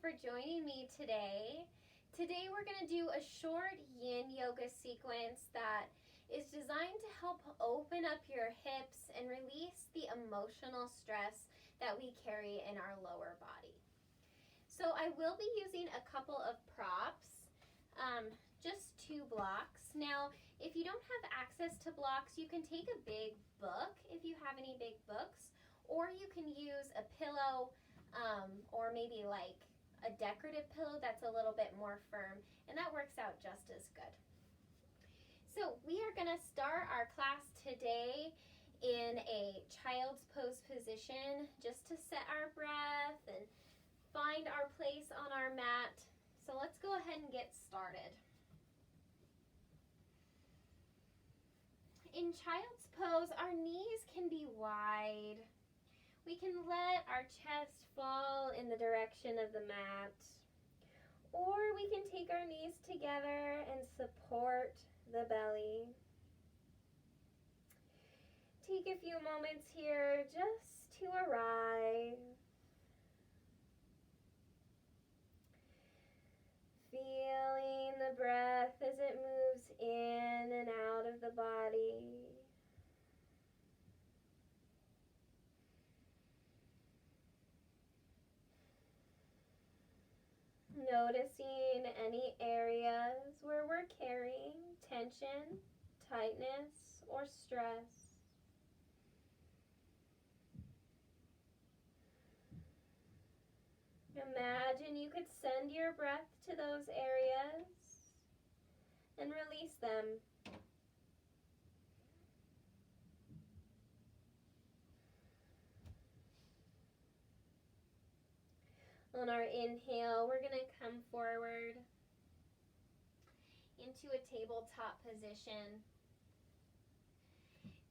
for joining me today. Today we're going to do a short Yin Yoga sequence that is designed to help open up your hips and release the emotional stress that we carry in our lower body. So I will be using a couple of props, just 2 blocks. Now, if you don't have access to blocks, you can take a big book if you have any big books, or you can use a pillow or maybe like a decorative pillow that's a little bit more firm, and that works out just as good. So we are going to start our class today in a child's pose position just to set our breath and find our place on our mat. So let's go ahead and get started. In child's pose, our knees can be wide. We can let our chest fall in the direction of the mat, or we can take our knees together and support the belly. Take a few moments here just to arrive. Feeling the breath as it moves in and out of the body. Noticing any areas where we're carrying tension, tightness, or stress. Imagine you could send your breath to those areas and release them. On our inhale, we're going to come forward into a tabletop position.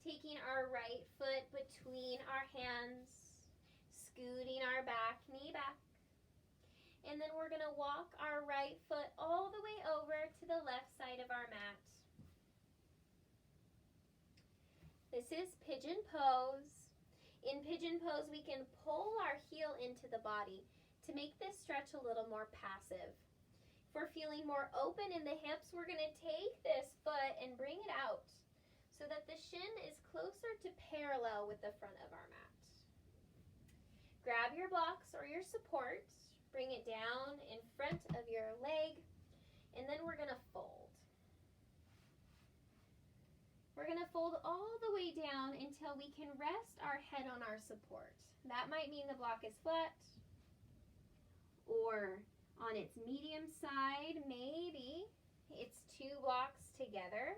Taking our right foot between our hands, scooting our back knee back. And then we're going to walk our right foot all the way over to the left side of our mat. This is pigeon pose. In pigeon pose, we can pull our heel into the body to make this stretch a little more passive. If we're feeling more open in the hips, we're going to take this foot and bring it out so that the shin is closer to parallel with the front of our mat. Grab your blocks or your supports, bring it down in front of your leg, and then we're going to fold. We're going to fold all the way down until we can rest our head on our support. That might mean the block is flat, or on its medium side, maybe it's 2 blocks together.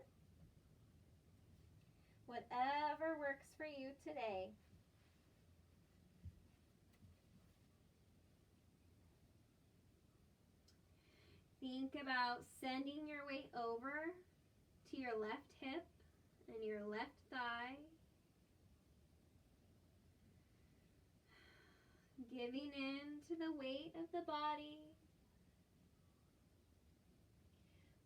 Whatever works for you today. Think about sending your weight over to your left hip and your left thigh. Giving in to the weight of the body.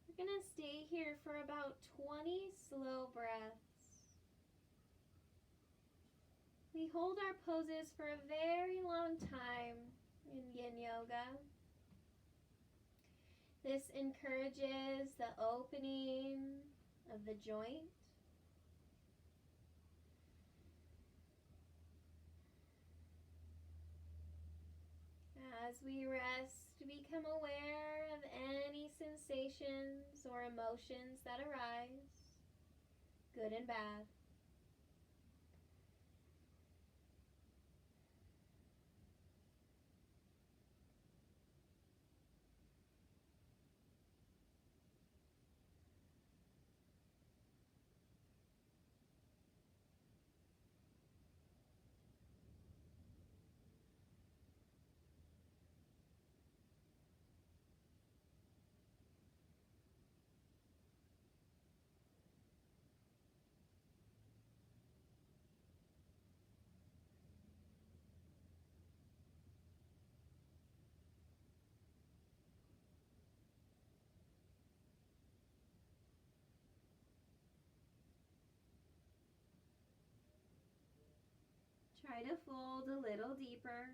We're going to stay here for about 20 slow breaths. We hold our poses for a very long time in Yin Yoga. This encourages the opening of the joint. As we rest, become aware of any sensations or emotions that arise, good and bad. Try to fold a little deeper.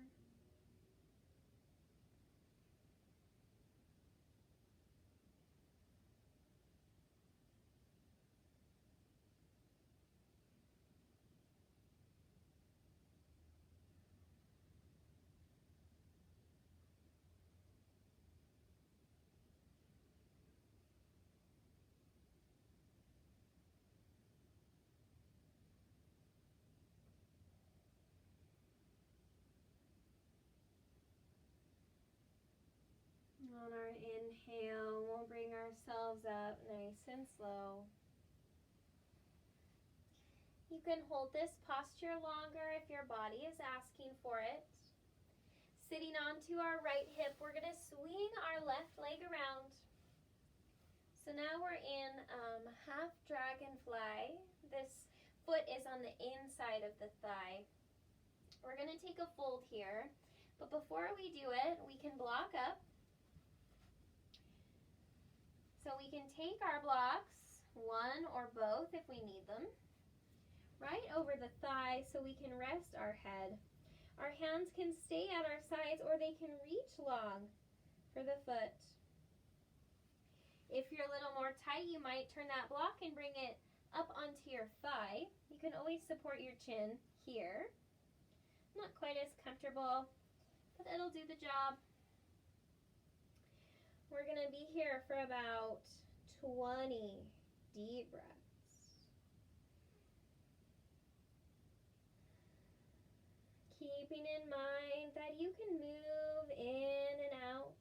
up nice and slow. You can hold this posture longer if your body is asking for it. Sitting onto our right hip, we're going to swing our left leg around. So now we're in half dragonfly. This foot is on the inside of the thigh. We're going to take a fold here, but before we do it, we can block up. So we can take our blocks, one or both if we need them, right over the thigh so we can rest our head. Our hands can stay at our sides or they can reach long for the foot. If you're a little more tight, you might turn that block and bring it up onto your thigh. You can always support your chin here. Not quite as comfortable, but it'll do the job. We're going to be here for about 20 deep breaths. Keeping in mind that you can move in and out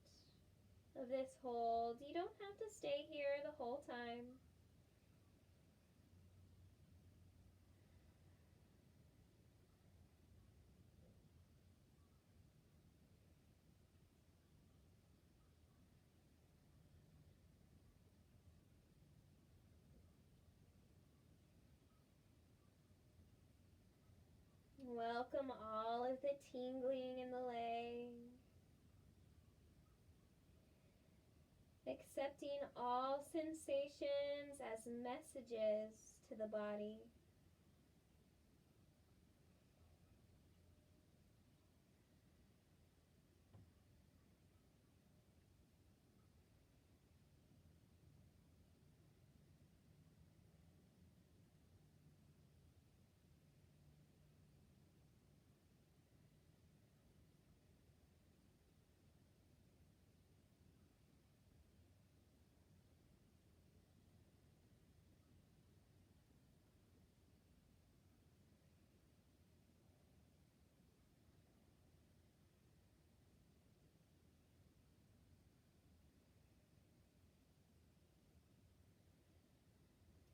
of this hold. You don't have to stay here the whole time. Welcome all of the tingling in the leg. Accepting all sensations as messages to the body.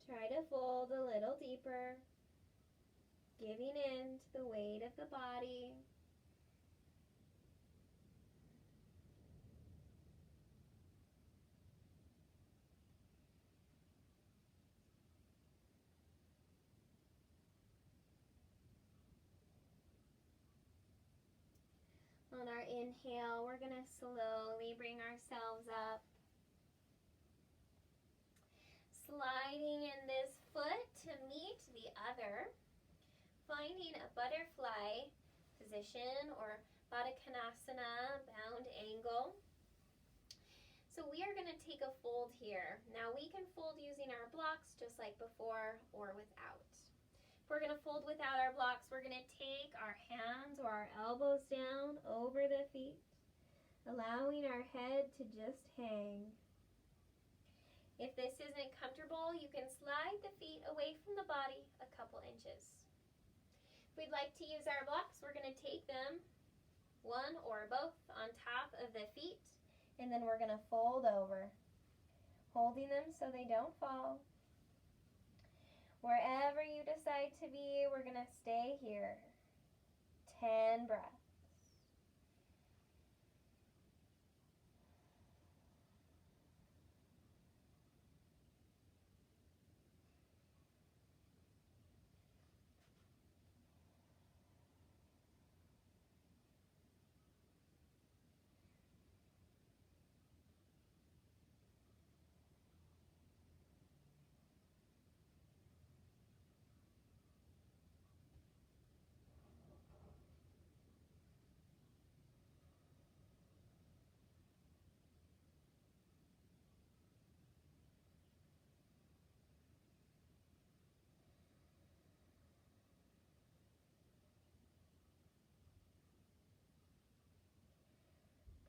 Try to fold a little deeper, giving in to the weight of the body. On our inhale, we're going to slowly bring ourselves up. Sliding in this foot to meet the other. Finding a butterfly position or Baddha Konasana, bound angle. So we are going to take a fold here. Now we can fold using our blocks just like before or without. If we're going to fold without our blocks, we're going to take our hands or our elbows down over the feet, allowing our head to just hang. If this isn't comfortable, you can slide the feet away from the body a couple inches. If we'd like to use our blocks, we're going to take them, one or both, on top of the feet, and then we're going to fold over, holding them so they don't fall. Wherever you decide to be, we're going to stay here. 10 breaths.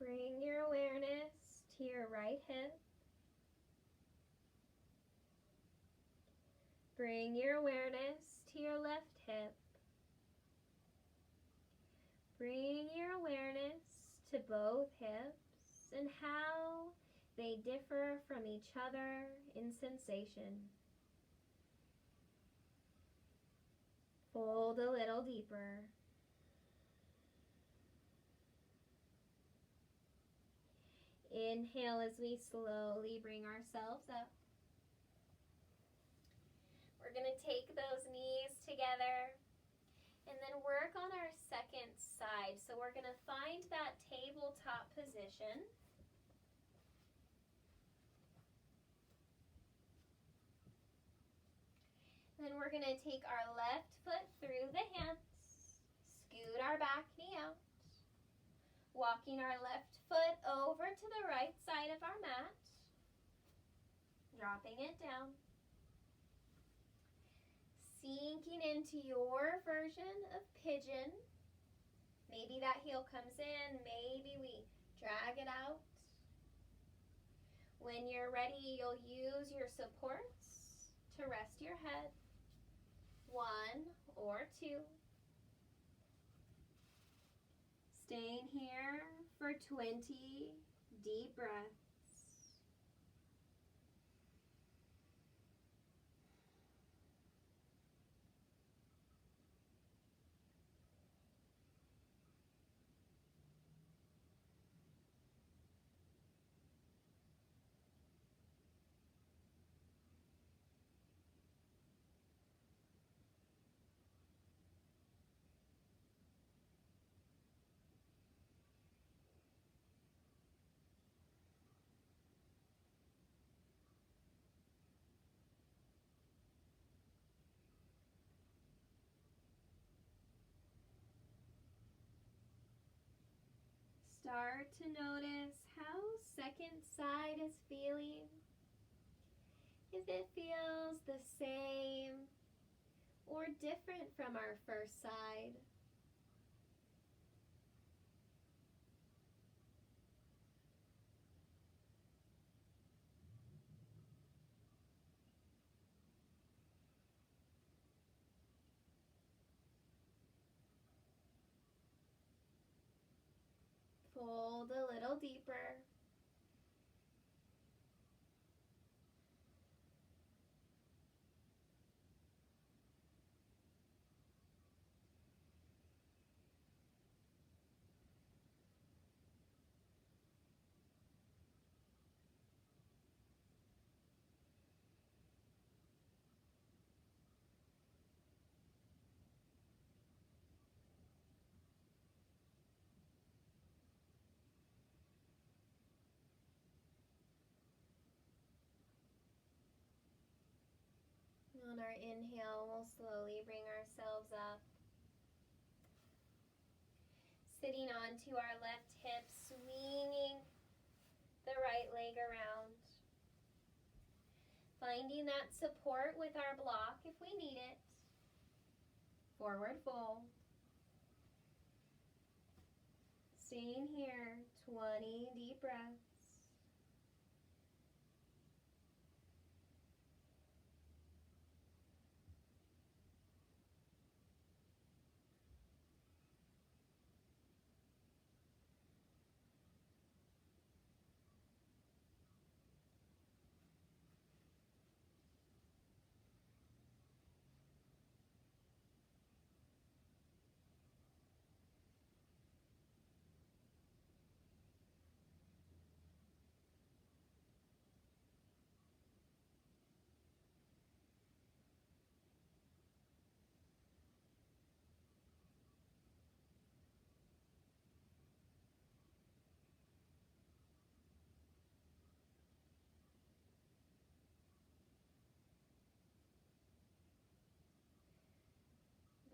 Bring your awareness to your right hip. Bring your awareness to your left hip. Bring your awareness to both hips and how They differ from each other in sensation. Fold a little deeper. Inhale as we slowly bring ourselves up. We're going to take those knees together and then work on our second side. So we're going to find that tabletop position. Then we're going to take our left foot through the hands, scoot our back knee out, walking our left foot over to the right side of our mat, dropping it down, sinking into your version of pigeon. Maybe that heel comes in, maybe we drag it out. When you're ready, you'll use your supports to rest your head. 1 or 2. Staying here for 20 deep breaths. Start to notice how second side is feeling. If it feels the same or different from our first side. Fold a little deeper. On our inhale, we'll slowly bring ourselves up. Sitting onto our left hip, swinging the right leg around. Finding that support with our block if we need it. Forward fold. Staying here, 20 deep breaths.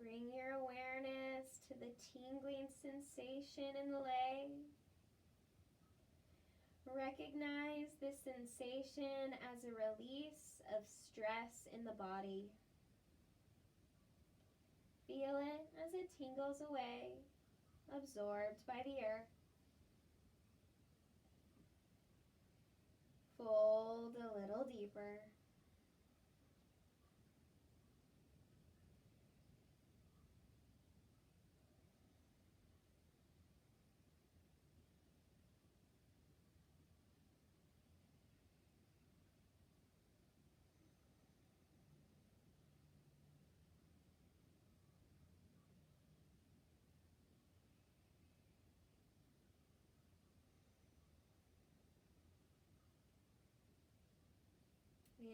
Bring your awareness to the tingling sensation in the leg. Recognize this sensation as a release of stress in the body. Feel it as it tingles away, absorbed by the earth. Fold a little deeper.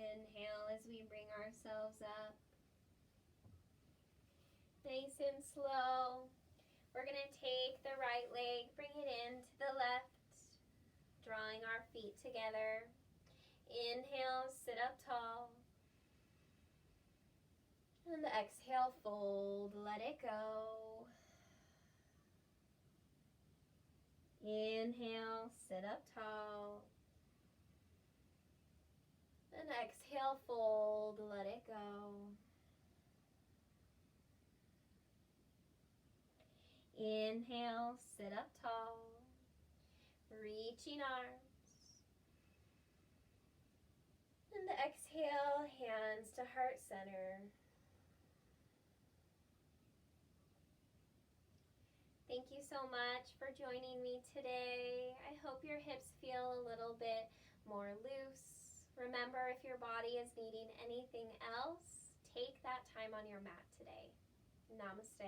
Inhale as we bring ourselves up. Nice and slow. We're going to take the right leg, bring it into the left, drawing our feet together. Inhale, sit up tall. And exhale, fold, let it go. Inhale, sit up tall. And exhale, fold, let it go. Inhale, sit up tall. Reaching arms. And exhale, hands to heart center. Thank you so much for joining me today. I hope your hips feel a little bit more loose. Remember, if your body is needing anything else, take that time on your mat today. Namaste.